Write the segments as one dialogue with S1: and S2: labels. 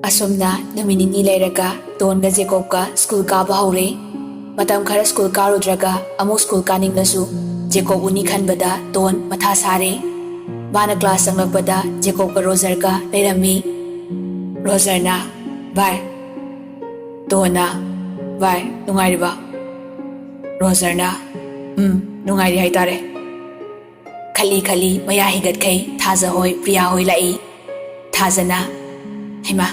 S1: Asomna numinini leiraga Donga Jacobka school kaba hore. Matam khara school karudraga amu school kaningnasu Jacob uni khanbada Don matha sare. Bana class sanglakpada Jacob ka Roger ka leirami. Roger na bye. Donna bye nungairiba. Roger na nungairi haitare. Khali maya higat kai thaza hoi priya hoi lai. Thazana Hema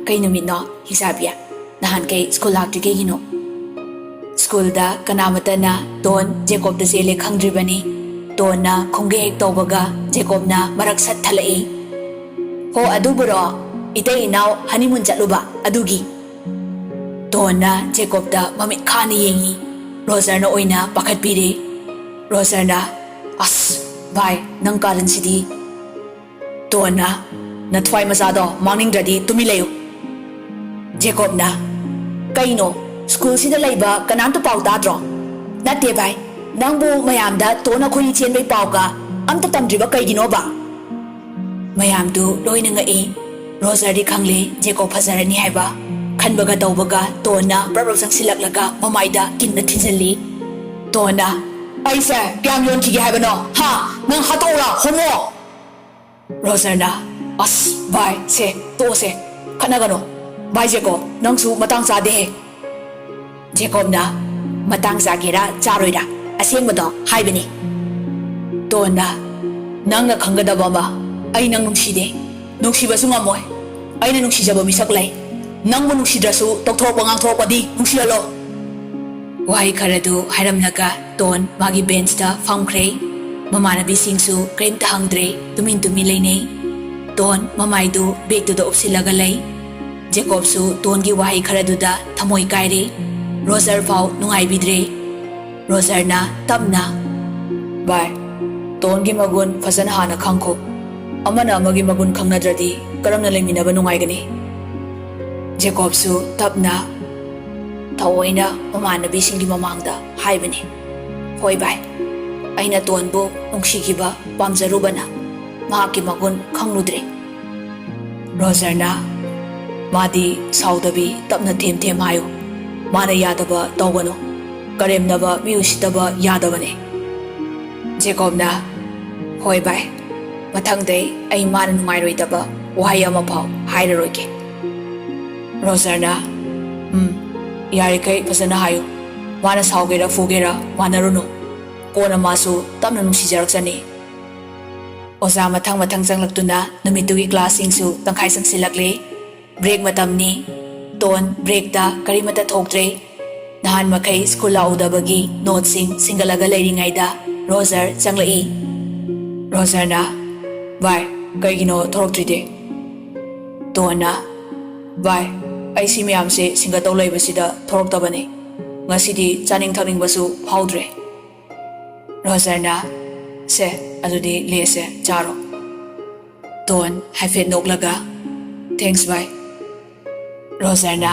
S1: kay numit no hisabya nahan kay school lakti kay gino. School da kanamata na Don Jacob da sile khangdribani. Don na khungge hek tawbaga Jacob na maraksat thalai. Ho aduburo itay inaw honeymoon chatluba adugi. Don na Jacob da mamit khani yengi. Roger na oina pakat pire. Roger na as bye nang kalan sidi. Don na Nathwai masado morning ready tumilayo. Jacob na kaino school sida laiba kananto pau tadro. Natte bai nangbu mayamda tona khuri chen bai pau ka amta tamdriba kaigino ba. Mayam du loina nga e Roger di khangle Jacob phazarani haiba khanbaga tawbaga tona brabro sang silaklaga mamaida kinna thinjali. Tona aisa kyam yon thige haiba no ha nang hatora homo. Roger na As bye se to se kanagano bye Jacob nangsu matang sa de. Jacob na matang sa gira charoida aseng mado haibani. Don na nang na khangada ba ai nang nungsi de nungsi ba sunga moy ai na nungsi jaba misak lai nang mo nungsi drasu tokthok bangang thok padi nungsi alo. Wai kharadu hairam naga Don magi bench da famkhre mamanabi singsu krem ta hangdre tumin leinei. Don mamaidu beg to the opsilaga lay. Jacob su Don gi wahi kharaduda thamoi kaire. Roger pau nungai bidre. Roger na tabna bye. Don gi magun fasana hana khangko. Amana amagi magun khangnadradi karamna leiminaba nungai gani. Jacob su tabna thawoina mamanabi singgi mamangda haibani. Hoi bye. Aina Don bu nungsigiba pamjarubana. Mahaki magun khangludre. Roger na madi saudabi tapna them hayo. Mana yadaba tawgano. Karemnaba miusitaba yadabane. Jacob na hoi bai. Mathangdai ai mana nungairoidaba wahai ama phau hairaroike. Roger na yarikai fasana hayo. Mana saugera fugera manaruno. Kona masu tapna nungsijarakchani. Oza mathang changlakuna numitugi class singsu tangkhai sangsilakle. Break matamni Don break da karimata thoktre. Nahan makai school laudabagi note singalaga leiringaida Roger changlai. Roger na bye kaigino thoroktride. Don na bye ai si miyam se singatau leibasida thoroktabane. Ngasidi chaning thaning basu phaudre. Roger na se adudi lese charo. Don haifet noklaga thanks bye. Roger na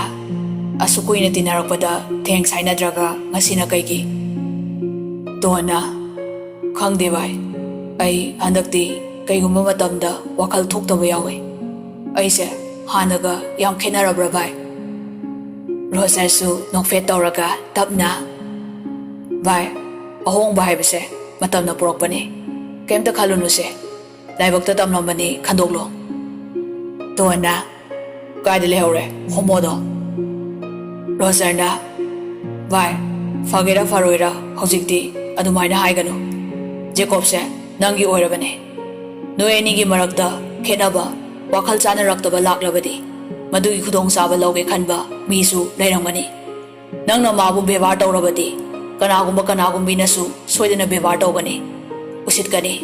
S1: asukuina tinarakpada thanks hainadraga ngasina kaigi. Don na khangde bye ai handakti kaigumba matamda wakal thoktaba yawe. Aise hanaga yam khenarabra bye. Roger su nokfet tawraga tapna bye ahong bye base matamna purokpani. Kem ta khalunu se laibakta tamlambani khandoklo. Don na kaida lehore homodo. Roger na bye fagera faroira hojikti adumaina haiganu. Jacob se nangi oirabane. Noeni gi marakta khenaba wakhal chana raktaba laklabadi madugi khudong saba loge khanba misu leirangani. Nangna mabu bevar tawrabadi kanagumbi nasu soidana bevar tawgani. Usit gani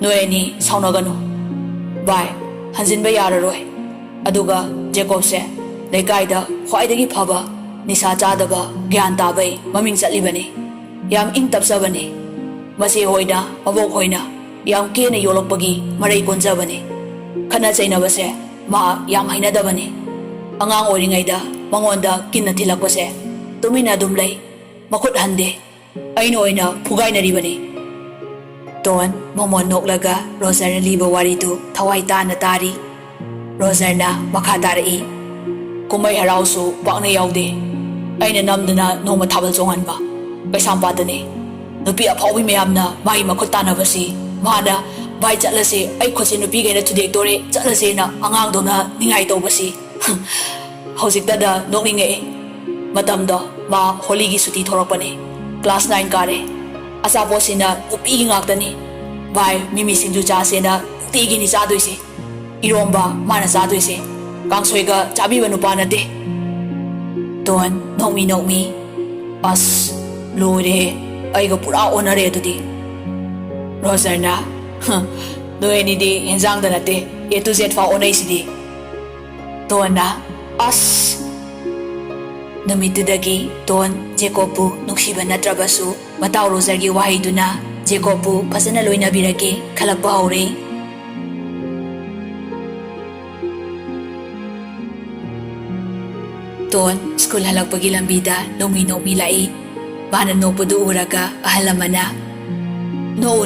S1: noeni saunaganu bye hanjinba yararoi. Aduga Jacob se leikaida khwaidagi phaba nisa chadaba gyan tabai maming chatlibani. Yam ing tapsabani. Masi hoina mabok hoina yam kena yolokpagi marai konjabani. Khana chainabase ma yam hainadabani. Angang oringaida mangonda kinna thilakpase tumina dumlai makhut hande aino oina phugainaribani. Don momon noklaga Roger liba wari tu thawai ta na tari. Rogerna makha tarei. Kumai harausu pakna yaude. Aina namdana noma thabal chonganba. Kaisampatane. Nupi aphawi mayamna mai makhut tanabasi. Mana bai chatlase ai khoche nupi gaina tudek tore chatlase na angang dona ningai tobasi. Hojikta da nokninge. Matamda ma holi gi suti thorakpane. Class 9 kare. Asaposina nupi gi ngaktani. Bai mimi singju chasena tigi ni chadoise. Iromba mana chadoise. Kangsoiga chabiba nupa nate. Ton nokmi. As lore aiga pura onare adudi. Rogerna Noe ni di henzang da nate A to Z fa onai sidi. Tona as Namitudagi Ton Jacobu nuksiba natrabasu matau Roger gi wahiduna Jacobu pasana loina birake khalakpa haure. Ton school halakpagi lambida nomi lai. Bana nokpadu uraga ahalamana. No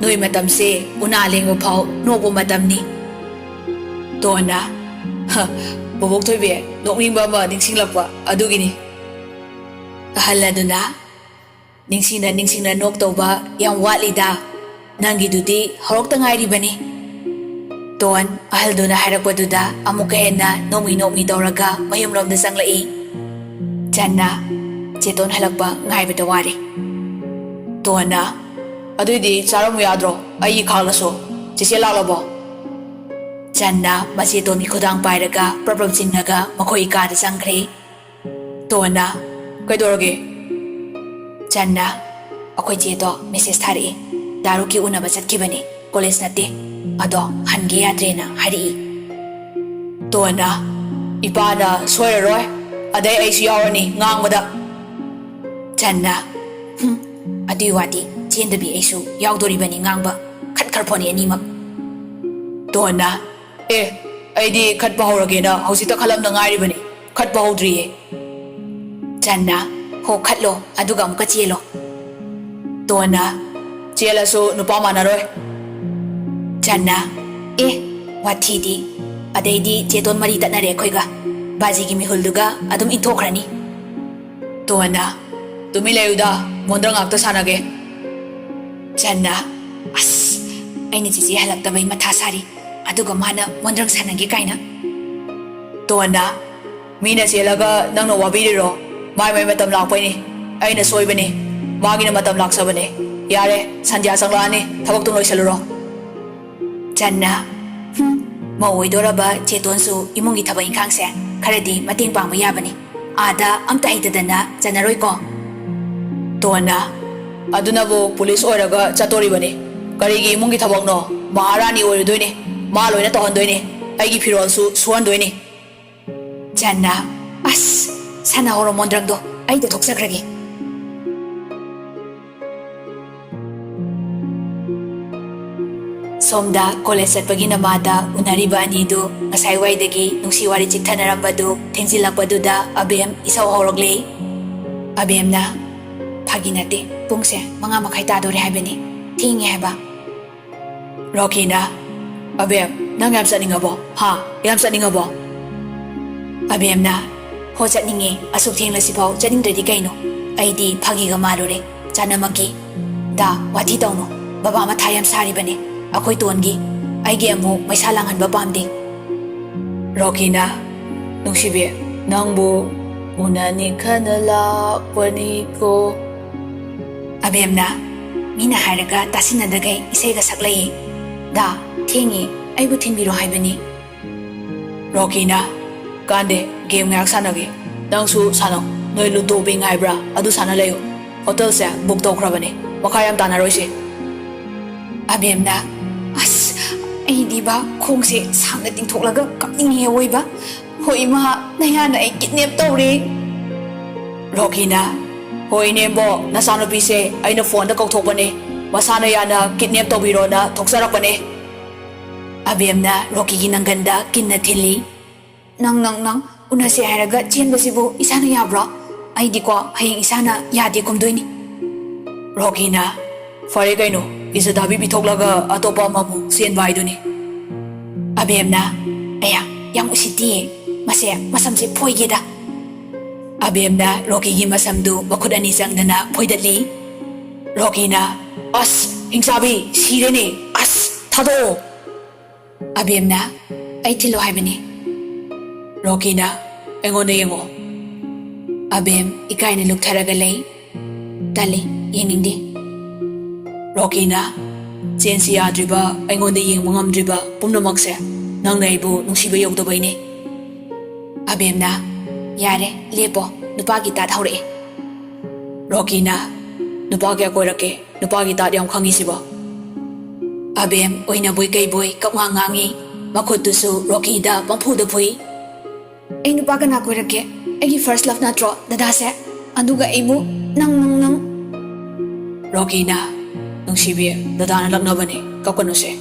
S1: Noi matam se unaling mo pao nopo matam ni. Tona bobok toibe nokning ba ningsing lakwa adugini. Ahaladuna ningsing na nok toba yang walida nangi dudi horok tangai bani. Ton ahalduna harakpaduda amuka henna nomi toraga mayum rom da sanglai. Channa Cheton halakpa ngai betawari. Tona Adudi charamu yadro ai khalaso chise lalabo. Channa macheton mi khudang pairaga problem chinnaga makhoi ka da sangkhre. Tona kaidorage. Channa akhoi cheto message thari. Daru ki unaba chatkibani college nate ado hange yadrena hari. Tona ipana soiraroi adai aisi yawani ngangmada. Channa adi wadi Chendabi Asu, Yaudori Bani Ngamba, Kat Carponi animak. Tona, Adi Kat Bahoragena, Hosita Kalam Nangari Bani, Kat Bahodri. Channa, Ho Katlo, Adugam Kachelo. Tona, Chela so Nupama Naroi. Channa, Watidi, Adedi, Cheton Marita Narekoiga, Bazigi Mihulduga, Adum Intokrani. Tona, Tumileuda, Mondrang Acta Sanage. Channa as aini chichi halaktabai mathasari aduga mana mondrang sanagi kaina. Tona mina selaga nangno wabiriro mai matam lakpai ni aina soibani magina matam laksabane yare sanjya sanglani thabak tung loisaluro. Channa maoidoraba chetonsu imungi thabai khangse kharadi mating pangba yabani ada amta hidadana janaroi ko. Tona Adunabo police oraga chatori bane. Karigi mungi thabak no maharani oidoine ma loina tohandoine aigi phirolsu suandoine. Channa as sana horo mondrangdo aida thoksakragi. Somda college atpagi namada unariba anidu ngasai waidagi nungsiwari chikthanarambadu thengsilakpaduda abem isaw horogle. Abemna Paginate, Pungse, Manga Makaita Dore Habini, Ting Heba. Rokina, Abem, Nangam Saningabo, Ha, Yam Saningabo. Abemna, Hosaningi, Asukting Lasipo, Janing Dedicano, ID Pagiga Malore, Janamaki, Da, Watitono, Baba Matayam Saribani, Akoitongi, Aigiamu, Maisalangan Babamdi. Rokina, Nungshibe, Nangbu, Unani Kanala, Waniko. Abemna, Mina Haraga, Tasina the Gay, Isega Saklay, Da, Tingy, I would think Biro Hibani. Rokina, Gande, Game Sanagi, Dangsu Sano, No Ludo being Ibra, Adusana Leo, Hotel Sa, Book Dog Rabani, Wakayam Tanarosi. Abemna, As, Aidiba, Kongse, Sanating Tolaga, coming here, Weba, Hoima, Nayana, kidnap Tori. Rokina, Hoi Nembo, Nasano Pise, I know phone the Kokopane, Masana Yana, kidnap Tobirona, Toxarapane. Abemna, Rocky Ginanganda, Kinatili. Nang, Unasi Haraga, Chin Basibu, Isana Yabra, Aidiko, Haying Isana, Yadi Kumduini. Rokina, Farigano, is a Dabi Bitolaga, Atopa Mamu, Sien Vaiduni. Abemna, Aya, yam usiti. Mase, masamse phoigeda. Abemna Rocky gi masamdu makhut ani changdana phoidali. Rocky na, as, hingsabi, sirene, as, thado. Abemna, ai thilo haibani. Rocky na, engonda yengo. Abem ikaini luktharaga lei. Tali, yengingdi. Rocky na, ꯆꯦꯟꯁꯤ ꯌꯥꯗ꯭ꯔꯤꯕ ꯑꯩꯉꯣꯟꯗ ꯌꯦꯡꯕ ꯉꯝꯗ꯭ꯔꯤꯕ ꯄꯨꯝꯅꯃꯛꯁꯦ ꯅꯪꯅ ꯑꯩꯕꯨ ꯅꯨꯡꯁꯤꯕ ꯌꯧꯗꯕꯩꯅꯦ. ꯑꯕꯦꯝꯅ ꯌꯥꯔꯦ ꯂꯦꯞꯄꯣ ꯅꯨꯄꯥꯒꯤ ꯇꯥꯠ ꯍꯧꯔꯛꯑꯦ. ꯔꯣꯀꯤꯅ ꯅꯨꯄꯥ ꯀꯌꯥ ꯀꯣꯏꯔꯛꯀꯦ ꯅꯨꯄꯥꯒꯤ ꯇꯥꯠ ꯌꯥꯝ ꯈꯪꯉꯤꯁꯤꯕꯣ. ꯑꯕꯦꯝ ꯑꯣꯏꯅꯕꯣꯏ ꯀꯩꯕꯣꯏ ꯀꯞꯉꯥꯡ ꯉꯥꯡꯉꯤ. ꯃꯈꯨꯠꯇꯨꯁꯨ ꯔꯣꯀꯤꯗ ꯄꯪꯐꯨꯗ ꯐꯨꯏ. ꯑꯩ ꯅꯨꯄꯥ ꯀꯅꯥ ꯀꯣꯏꯔꯛꯀꯦ? ꯑꯩꯒꯤ ꯐꯥꯔꯁ ꯂꯞ ꯅꯠꯇ꯭ꯔꯣ ꯗꯗꯥꯁꯦ? ꯑꯗꯨꯒ ꯑꯩꯕꯨ ꯅꯪ ꯔꯣꯀꯤꯅ ꯅꯨꯡꯁꯤꯕꯤ ꯗꯗꯥꯅ ꯂꯛꯅꯕꯅꯤ ꯀꯞꯀꯅꯨꯁꯦ.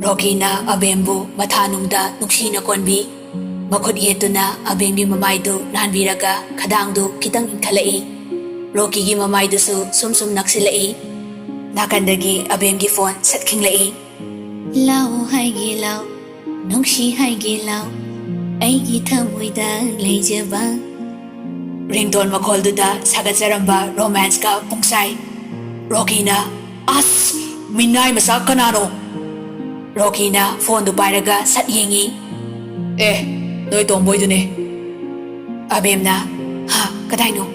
S1: ꯔꯣꯀꯤꯅ ꯑꯕꯦꯝꯕꯨ ꯃꯊꯥꯅꯨꯡꯗ ꯅꯨꯡꯁꯤꯅ ꯀꯣꯟꯕꯤ. ꯃꯈꯨꯠ ꯌꯦꯠꯇꯨꯅ ꯑꯕꯦꯝꯒꯤ ꯃꯃꯥꯏꯗꯨ ꯅꯥꯟꯕꯤꯔꯒ ꯈꯗꯥꯡꯗꯨ ꯈꯤꯇꯪ ꯏꯟꯈꯠꯂꯛꯏ. ꯔꯣꯀꯤꯒꯤ ꯃꯃꯥꯏꯗꯨꯁꯨ ꯁꯨꯝ ꯅꯛꯁꯤꯜꯂꯛꯏ. ꯅꯥꯀꯟꯗꯒꯤ ꯑꯕꯦꯝꯒꯤ ꯐꯣꯟ ꯁꯠ ꯈꯤꯡꯂꯛꯏ. ꯂꯥꯎ ꯍꯥꯏꯒꯦ ꯂꯥꯎ ꯅꯨꯡꯁꯤ ꯍꯥꯏꯒꯦ ꯂꯥꯎ ꯑꯩꯒꯤ ꯊꯃꯣꯏꯗ ꯂꯩꯖꯕ. Ringtone ꯃꯈꯣꯜꯗꯨꯗ ꯁꯥꯒꯠꯆꯔꯝꯕ ꯔꯣꯃꯥꯟꯁꯀ ꯄꯨꯡꯁꯥꯏ. Rockina, as, minay masa kanano. Rockina, phone du pairaga sat yengi. Noi tomboy dun eh. Abem na, ha, kaday no.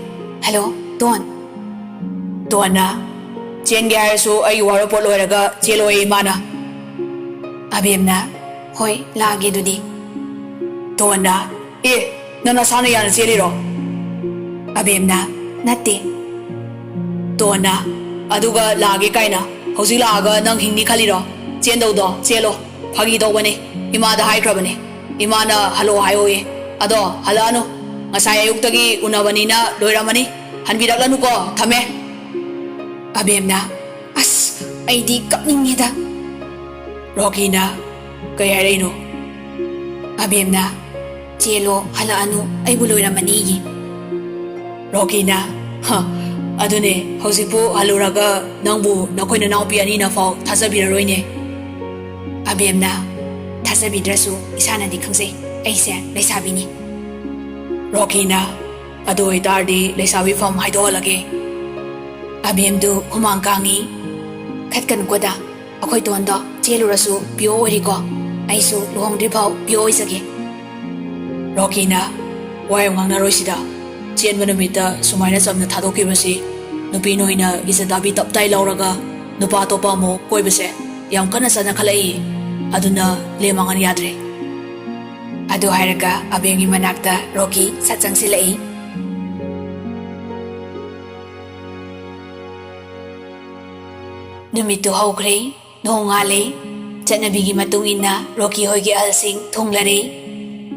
S1: Hello, Don. Don na, chen gaya so ay warapot loiraga chelo ay mana. Abem na, hoy, lagi du di. Don na, nanasana yan cheliro. Abem na, nati. Don na, aduga lagi kaina hausi laga nang hingni khaliro chendau do chelo phagi do bane ima da hai krabane ima na halo hayo ye ado halano ngasai ayuk tagi unabani na loiramani hanbiraklanu ko thame. Abem na, as aidi kapningi da. Rocky na kaya reino. Abem na, chelo halaanu aibu loiramani yi. Rocky na, adune hausipu haluraga nangbu nakoy na naupi ani na faw thasabiraroine. Abem na thasabidrasu isana di khangse aise leisabini. Rocky na ado itardi leisabi fam haidolage. Abem du humang kangi khatkan koda akhoi tonda chelurasu pio oriko aisu luhongdri phaw pio oisage. Rocky na wayong ngangnarosida chen manumita sumaina samna thadokibasi nupi noina isadabi taptai lauraga nupa topa mo koibase yam kana sana khalai aduna lemangan yadre. Adu hairaga abengi manakta Rocky satsang silai. Numitu haukre nohongale chatnabigi matung inna Rocky hoigi alsing thonglare.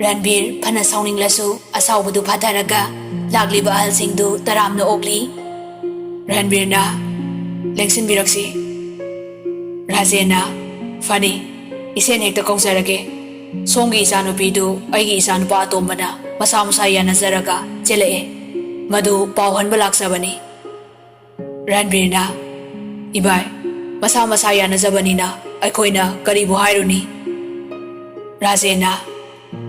S1: Ranbir phana sauning lasu asawbudu phatharaga lagliba alsing du taramna okli. Ranbir na lengsin biraksi. Rajena fani isen hekta kausarage. Songi isanupi du aigi isanupa atombana masa musa yana zaraga chele madu pauhan balaksabani. Ranbir na ibai masa yana zabani na aikoina karibu hairuni. Rajena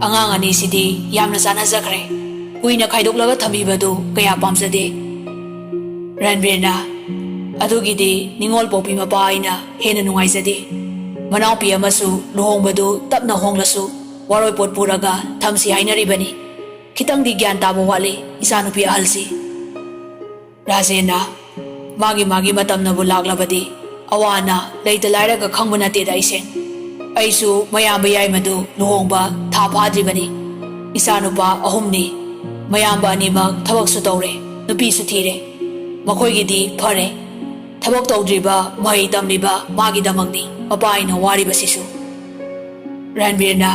S1: angang ani sidi yamna sana zakre kuina khaidoklaga thamibadu kaya pamjade. Ranbir na adugidi ningol popi mapa aina hena nungaijade. Manaupi amasu luhongbadu tapna honglasu waroi pot puraga thamsi hainaribani khitang di gyan tabo wale isanupi ahalsi. Rajena magi matamna bu laglabadi awana leita lairaga khangba nate da isen. Aisu mayamba yai madu luhongba tha phadribani. Isanupa ahumni mayamba animak thabak su tawre nupi su thire makoigidi phare thabak tawdriba mai tamliba magi damangni mapaina wari basisu. Ranbir na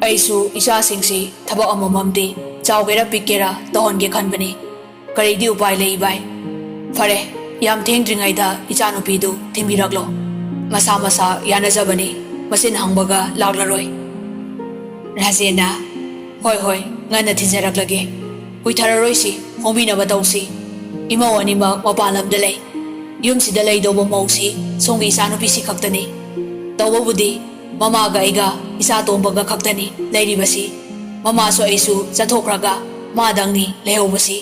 S1: aisu isa singsi thabak amamamdi chawgera pikera tahonge khanbani karidi upai lei bai. Phare yam thengdringai da ichanupi du thimbiraklo masa yanajabani masin hangbaga laglaroi. Rajena hoi ngana thinjaraklage kuithararoi si hombinaba tawsi ima wanima mapalamda lei yumsida leidoba mausi songi isanupi si khaktani tawbabudi mamaga aiga isa tombaga khaktani leiribasi mamaso aisu chathokraga madangni lehobasi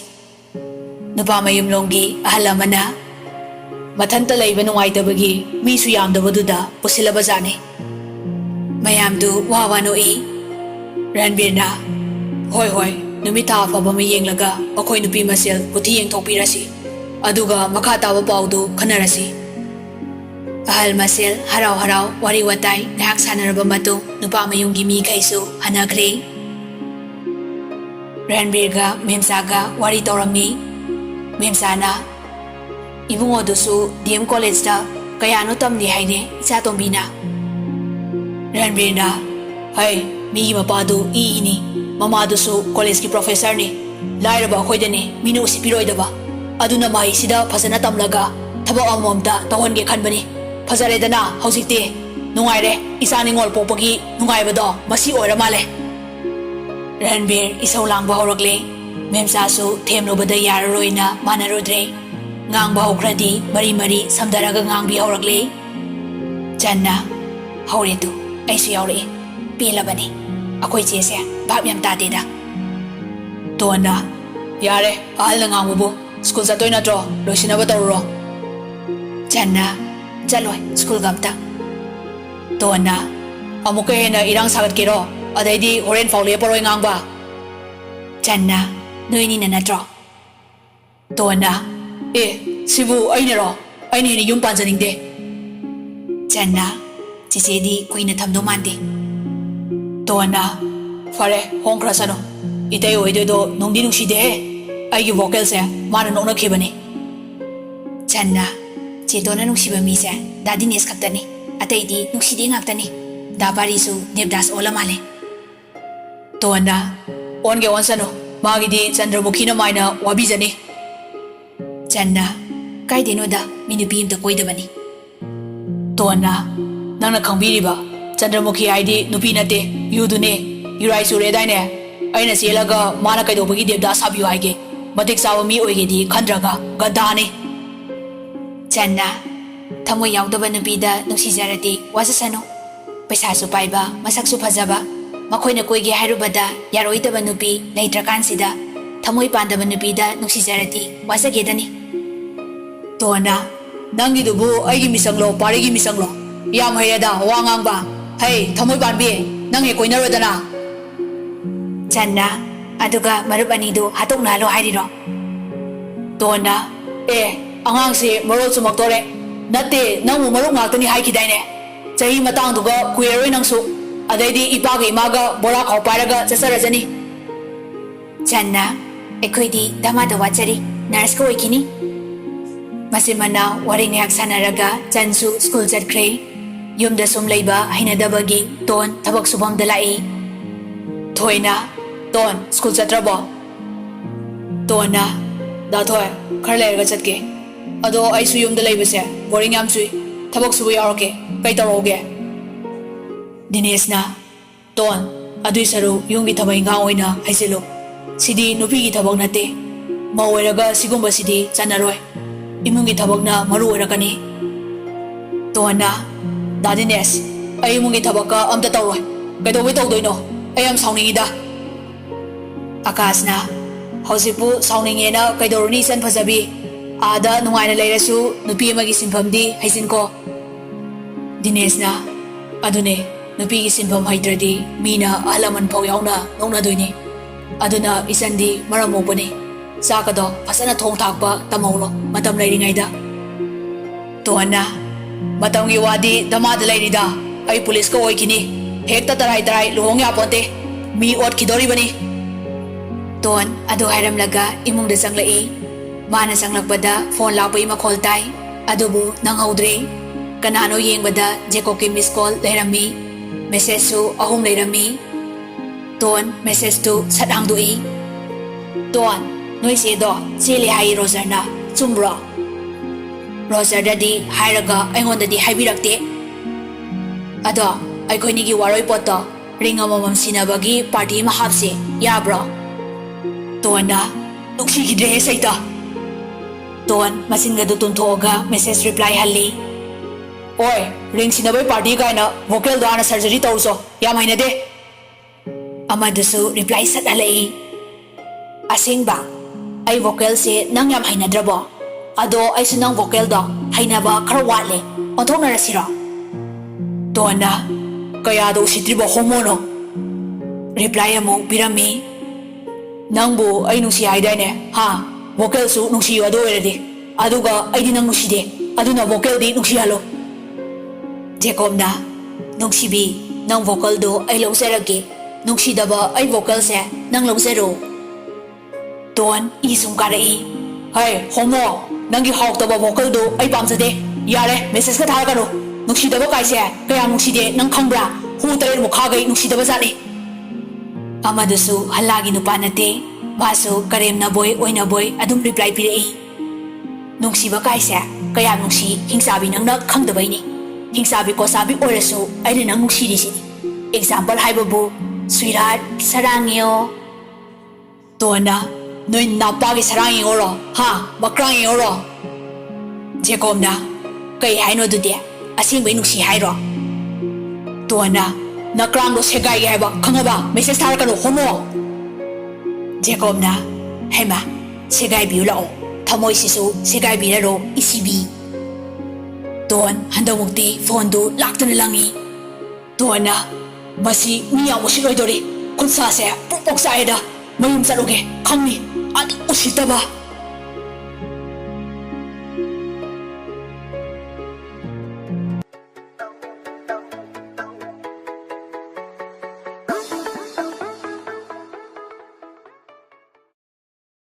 S1: nupa mayumlonggi ahal amana mathanta leiba nungaitabagi misu yamdabaduda pusilabajani mayamdu wawa noi Ranbirna hoi hoi numita afaba ma yenglaga akhoi nupi masel puthi yengthokpirasi aduga makha taba paudu khanarasi ahal masel harau harau wari watai ngak sanaraba matung nupa mayunggi mi khaisu hanakre Ranbirga memsaga wari torami memsana ibungo dusu DM college da kayano tamni haine icha tombina Ranbirna hai mi mapadu ini mama dusu college ki professor ni lairaba khoidani minu sipiroidaba aduna mai sida phasana tamlaga thaba amomta tawonge khanbani fazaredana hausikte nungaire isani ngol popagi nungaibado masi oira male Ranbir isau langba horakle memsa su themlobada yararoina manarodre ngangba hokradi mari mari samdaraga ngangbi horakle Channa hauretu aisu yaure pelabani akoi chese bab yam tadeda Tona yare ahal na ngangbu school sa toy na tro loisina ba tawro Channa jaloi school gamta Tona amuke hena irang sagat kero adaidi horen faule poroi ngangba Channa noini na natro Tona sibu ainero aini ni yum panjaningde Channa chisedi kuina thamdo mande Tona fare hongkra sano itay oido nongdi nungside he aigi vocal se mana nongna khibani Channa chetona nungsiba mi se dadi nes khaktani ataidi nungside ngaktani dabari su devdas ola male Tona onge onsano magidi Chandramukhi na maina wabijani Channa kaideno da minupi imta koidabani Tona nangna khangbiriba Chandramukhi aidi nupi nate yudune yurai sure daine aina selaga mana kaidobagi devdas sabiyo aige matik sawa mi oigedi khandraga gadani Channa thamoy yaudaba nupida nungsijarati wasasano paisa su paiba masak su phajaba makoina koige hairubada yaroidaba nupi leitrakansida thamoy pandaba nupida nungsijarati wasagedani Tona nangi dubu aigi misanglo parigi misanglo yam hayada wangangba hey thamoy panbi nangi koinarodana Channa aduga marup anidu hatokna lo hairiro Tona angangsi marol sumaktore nate nangmu marup ngaktani haikidaine chahi matangduga kueroi nangsu adaidi ipaga imaga bora khau pairaga chasarajani Channa ekhoidi damada wachari nurse ko oikini masimana wari ngak sanaraga chansu school jatkre yumda sum leiba hainadabagi ton thabak subam dalai thoina ton school jatrabo Tona da thoi kharle ga chatke ado aisu yumda leibase boring yam sui thabak subu yarke kai taroge Dineshna Ton adui saru yungi thabai nga oina haisilo sidi nupi gi thabak nate maoiraga sigumba sidi chanaroi imungi thabakna maru oirakani Tona Dadines ai imungi thabaka amta tawroi kaidobai tawdoino ayam sauningida Akasna hausipu sauningena kaidoruni san phajabi ada nungaina leirasu nupi amagi sinphamdi haisinko Dineshna adune nupi gi sinpham haitradi mina alaman phau yauna nongna doini aduna isandi maramobani sakado fasana thong thakpa tamaulo matam leiringaida Tona matamgi wadi damad leirida ai police ko oikini hekta tarai luhong ya ponte mi ot khidori bani Ton adu hairam laga imung da sanglai mana sanglakbada phone lapai makhol tai adubu nanghaudre kanano yengbada Jacob ki miss call leirami message su ahum leirami Ton message tu sadang dui Ton noi se do chele hai Roger na chumbro Roger dadi hairaga aingon dadi haibirakte ado ai khoni gi waroi poto ring amamam sinabagi party ma hapse ya bro Tona nuksi gidre saita Ton masinga du tunthoga message reply halli Oi, ring sinabay party kaina vocal do ana surgery tawso. Yam hainade. Amadasu reply sat alai. Asingba, ay vocal se nang yam hainadrabo. Ado ay sunang vocal do hainaba khara watle. Onthokna rasiro. Dona, kaya do usitribo homono. Reply mo pirami. Nangbu ay nungsi haidane. Ha, vocal su nungsi ado erede. Aduga ay di nang nungside. Aduna vocal di nungsi halo. Jacob na, nungsibi, nang vocal do ay lausarage. Nungsidaba ay vocal se nang lausaro. Don, isung karai. Hey, homo, nangi hawk taba vocal do ay pamsade. Yare, message ka tharagano. Nungsidaba kaise, kaya nungside nang khangbra. Hu tarir mo khagay nungsidaba zali. Amadasu halagi nupa nate. Baso karem na boy oy na boy adum reply pirai. Nungsiba kaise, kaya nungsi hingsabi nang na khangdabay ni. Hingsabi ko sabi oraso ay rin ang nungsirisi. Example haibabu, sweetheart, sarangyo. Dona, noy napagi sarangyo oro, ha, makrangyo oro. Jacob na, kay haino dude, asing bay nungsi hairo. Dona, nakrang do segay haiba, kangaba, may sasara ka no homo. Jacob na, hema, segay biulao, tamoy sisu, segay bilaro, isibi. Don, handamukti phone do lakta na langi. Don na, masi niya mo siloy dori. Kung sase, pupok sa eda, mayum sa luge, kami, at usita ba?